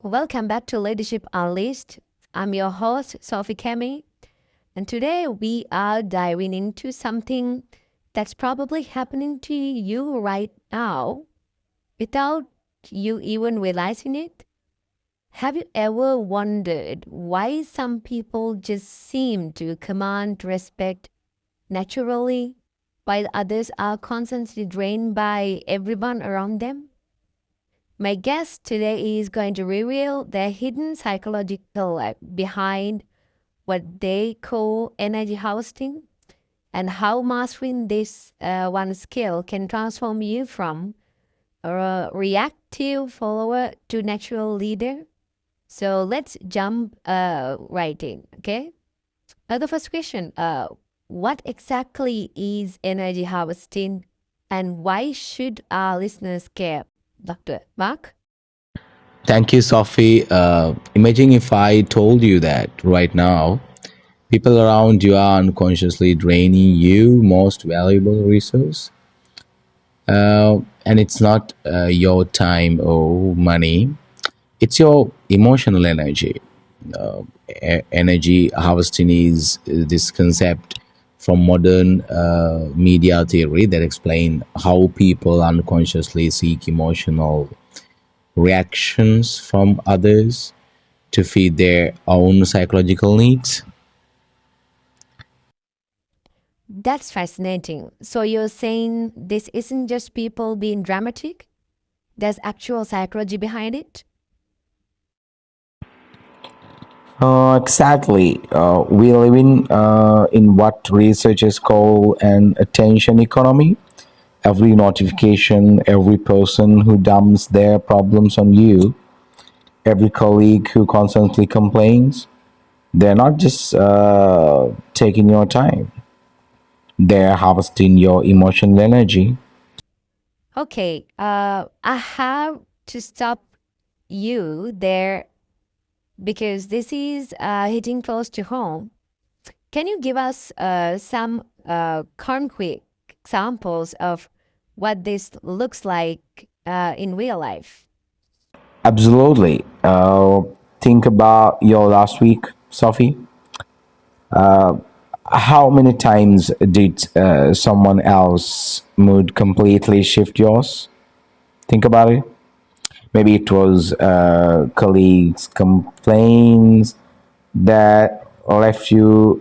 Welcome back to Leadership Unleashed. I'm your host, Sophie Kemi, and today we are diving into something that's probably happening to you right now without you even realizing it. Have you ever wondered why some people just seem to command respect naturally while others are constantly drained by everyone around them? My guest today is going to reveal the hidden psychological behind what they call energy harvesting and how mastering this one skill can transform you from a reactive follower to natural leader. So let's jump right in, okay? The first question, what exactly is energy harvesting and why should our listeners care? Dr. Mark? Thank you, Sophie. Imagine if I told you that right now, people around you are unconsciously draining you most valuable resource, and it's not your time or money; it's your emotional energy. Energy harvesting is this concept from modern media theory that explain how people unconsciously seek emotional reactions from others to feed their own psychological needs. That's fascinating. So you're saying this isn't just people being dramatic? There's actual psychology behind it? Exactly. We live in what researchers call an attention economy. Every notification, every person who dumps their problems on you, every colleague who constantly complains, they're not just taking your time, they're harvesting your emotional energy. Okay, I have to stop you there because this is hitting close to home. Can you give us some concrete examples of what this looks like in real life? Absolutely. Think about your last week, Sophie. How many times did someone else mood completely shift yours? Think about it. Maybe it was colleagues' complaints that left you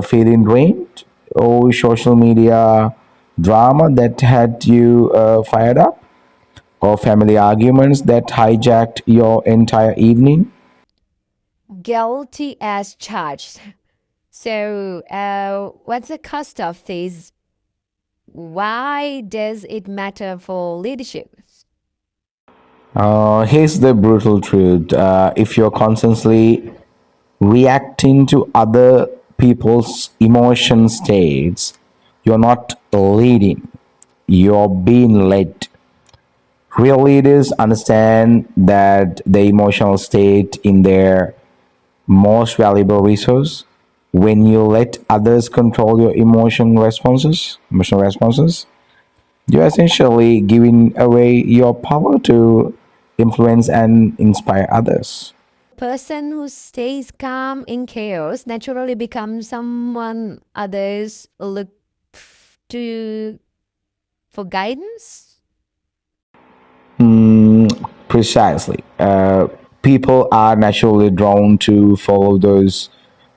feeling drained, or social media drama that had you fired up, or family arguments that hijacked your entire evening. Guilty as charged. So, what's the cost of this? Why does it matter for leadership? Here's the brutal truth. If you're constantly reacting to other people's emotion states, you're not leading, you're being led. Real leaders understand that the emotional state in their most valuable resource. When you let others control your emotional responses, you're essentially giving away your power to influence and inspire others. Person who stays calm in chaos naturally becomes someone others look to for guidance. Precisely. People are naturally drawn to follow those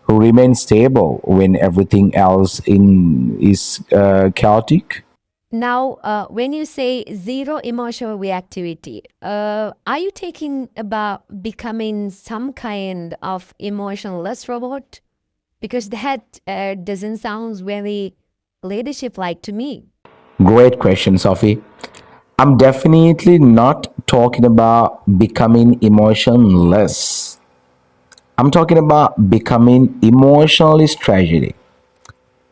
who remain stable when everything else in is chaotic. Now, when you say zero emotional reactivity, are you talking about becoming some kind of emotionless robot? Because that doesn't sound very leadership like to me. Great question, Sophie. I'm definitely not talking about becoming emotionless. I'm talking about becoming emotionally strategic.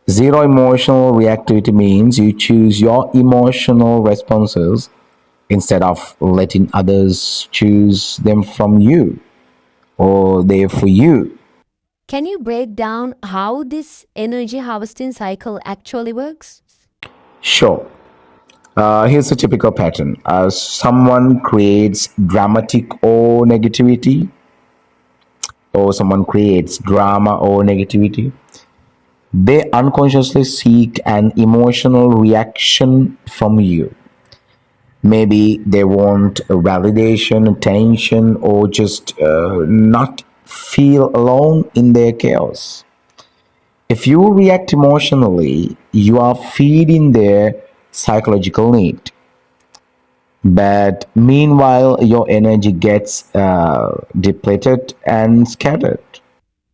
Zero emotional reactivity means you choose your emotional responses instead of letting others choose them from you or they for you. Can you break down how this energy harvesting cycle actually works? Sure, Here's a typical pattern. Someone creates dramatic or negativity, or someone creates drama or negativity. They unconsciously seek an emotional reaction from you. Maybe they want a validation, attention, or just not feel alone in their chaos. If you react emotionally, you are feeding their psychological need. But meanwhile, your energy gets depleted and scattered.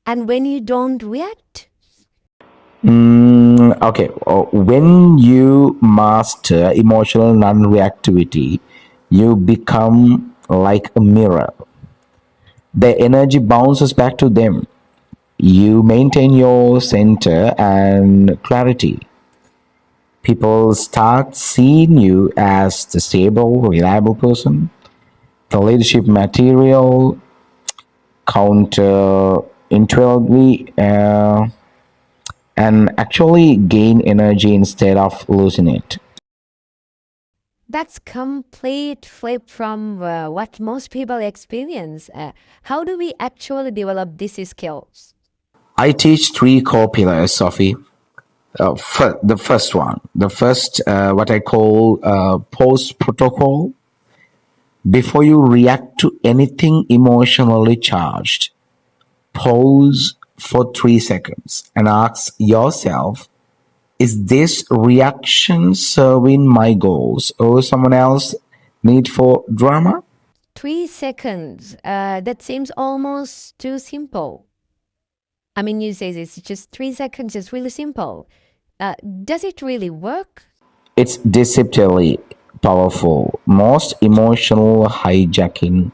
And when you don't react, Okay, when you master emotional non reactivity, you become like a mirror. The energy bounces back to them. You maintain your center and clarity. People start seeing you as the stable, reliable person, the leadership material, counter intuitively, and actually gain energy instead of losing it. that's complete flip from what most people experience. How do we actually develop these skills? I teach three core pillars, Sophie. The first one, what I call post protocol. Before you react to anything emotionally charged, pause for 3 seconds and ask yourself, is this reaction serving my goals or someone else need for drama? 3 seconds. That seems almost too simple. I mean, you say it's just 3 seconds, it's really simple. Does it really work? It's deceptively powerful. Most emotional hijacking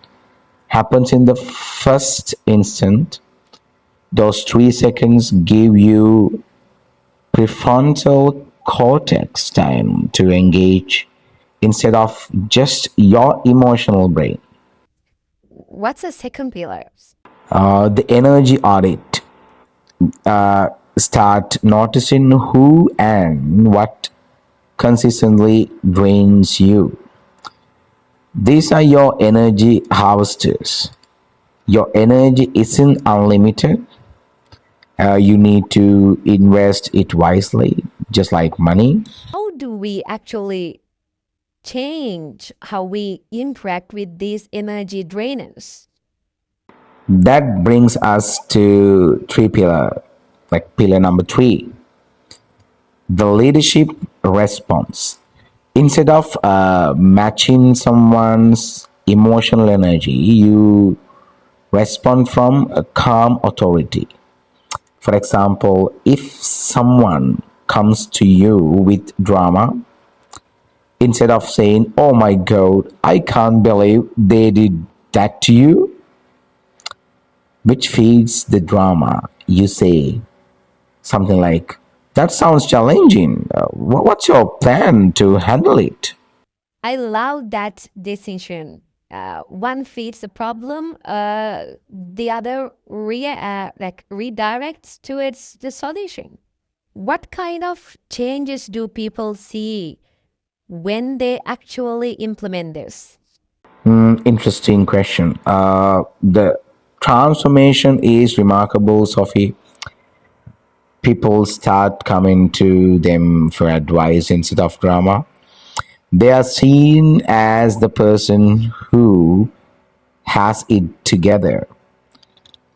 happens in the first instant. Those 3 seconds give you prefrontal cortex time to engage instead of just your emotional brain. What's a second pillar? The energy audit. Start noticing who and what consistently drains you. These are your energy harvesters. Your energy isn't unlimited. You need to invest it wisely, just like money. How do we actually change how we interact with these energy drainers? That brings us to three pillar, like pillar number three, the leadership response. Instead of matching someone's emotional energy, you respond from a calm authority. For example, if someone comes to you with drama, instead of saying, "Oh my god, I can't believe they did that to you," which feeds the drama, you say something like, "That sounds challenging. What's your plan to handle it?" I love that distinction. One feeds the problem, the other redirects to its the solution. What kind of changes do people see when they actually implement this? Interesting question. The transformation is remarkable, Sophie. People start coming to them for advice instead of drama. They are seen as the person who has it together.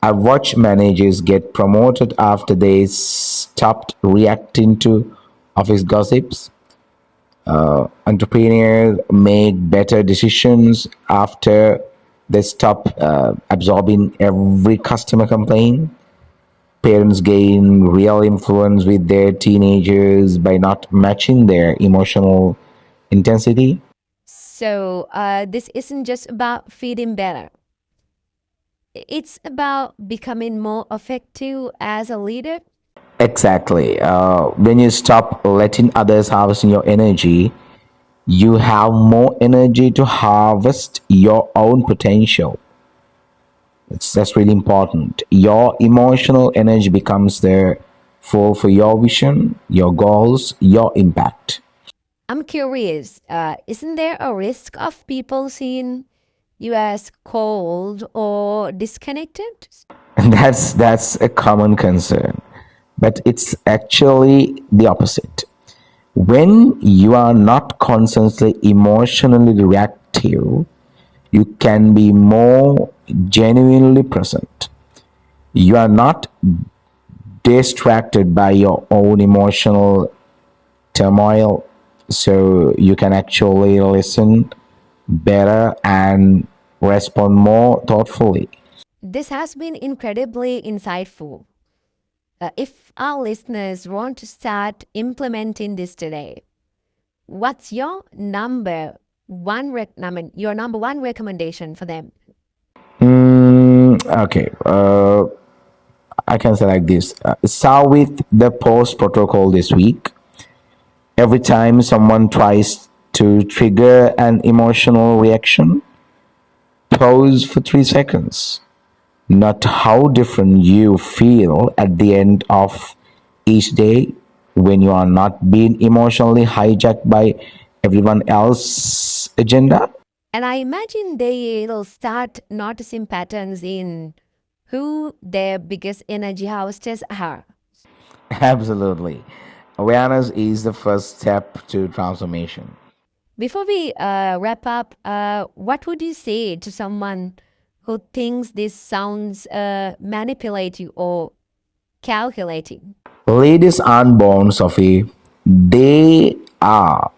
I've watched managers get promoted after they stopped reacting to office gossips. Entrepreneurs make better decisions after they stop absorbing every customer complaint. Parents gain real influence with their teenagers by not matching their emotional intensity. So, this isn't just about feeding better, it's about becoming more effective as a leader. Exactly. When you stop letting others harvest your energy, you have more energy to harvest your own potential. That's really important. Your emotional energy becomes the fuel for your vision, your goals, your impact. I'm curious, isn't there a risk of people seeing you as cold or disconnected? That's a common concern, but it's actually the opposite. When you are not constantly emotionally reactive, you can be more genuinely present. You are not distracted by your own emotional turmoil, so you can actually listen better and respond more thoughtfully. This has been incredibly insightful. If our listeners want to start implementing this today, what's your your number one recommendation for them? Okay, I can say like this. Start with the post protocol this week. Every time someone tries to trigger an emotional reaction, pause for 3 seconds. Not how different you feel at the end of each day when you are not being emotionally hijacked by everyone else's agenda. And I imagine they'll start noticing patterns in who their biggest energy hostess are. Absolutely. Awareness is the first step to transformation. Before we wrap up, what would you say to someone who thinks this sounds manipulative or calculating? Ladies aren't born, Sophie. They are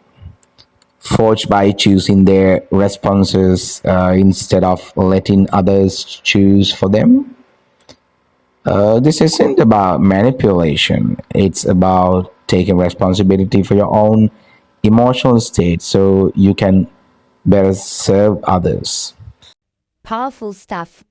forged by choosing their responses instead of letting others choose for them. This isn't about manipulation, it's about taking responsibility for your own emotional state so you can better serve others. Powerful stuff.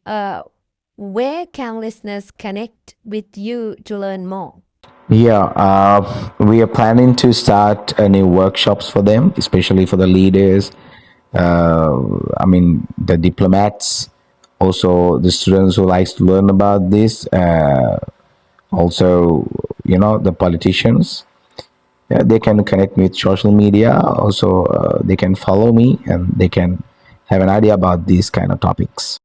Where can listeners connect with you to learn more? Yeah, we are planning to start new workshops for them, especially for the leaders. I mean, the diplomats, also the students who likes to learn about this. Also, the politicians. Yeah, they can connect me with social media. Also, they can follow me and they can have an idea about these kind of topics.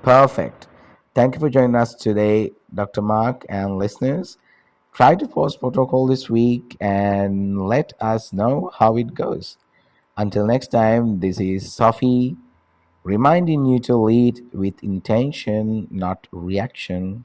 Perfect. Thank you for joining us today, Dr. Mark and listeners. Try to post protocol this week and let us know how it goes. Until next time, this is Sophie reminding you to lead with intention, not reaction.